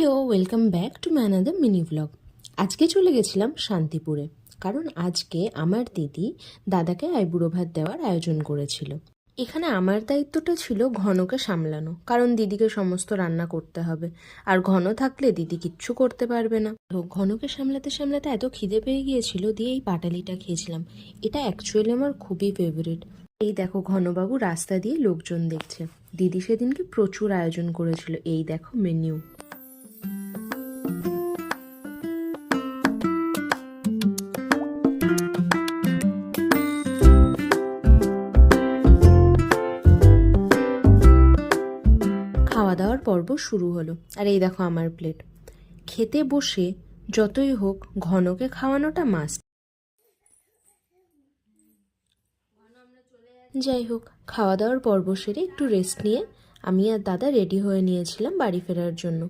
Hello, welcome back to my another mini blog. আজকে চলে গেছিলাম শান্তিপুরে, কারণ আজকে আমার দিদি দাদাকে আইবুড়ো ভাত দেওয়ার আয়োজন করেছিল। এখানে আমার দায়িত্বটা ছিল ঘনকে সামলানো, কারণ দিদিকে সমস্ত রান্না করতে হবে, আর ঘন থাকলে দিদি কিচ্ছু করতে পারবে না। তো ঘনকে সামলাতে সামলাতে এত খিদে পেয়ে গিয়েছিল, দিয়ে এই পাটালিটা খেয়েছিলাম। এটা অ্যাকচুয়ালি আমার খুবই ফেভারিট। এই দেখো, ঘনবাবু রাস্তা দিয়ে লোকজন দেখছে। দিদি সেদিনকে প্রচুর আয়োজন করেছিল। এই দেখো মেনিউ। খাওয়া দাওয়ার পর্ব শুরু হলো, আর এই দেখো আমার প্লেট। খেতে বসে যতই হোক ঘনকে খাওয়ানোটা মাস্ট। যাই হোক, খাওয়া দাওয়ার পর্ব সেরে একটু রেস্ট নিয়ে আমি আর দাদা রেডি হয়ে নিয়েছিলাম বাড়ি ফেরার জন্য।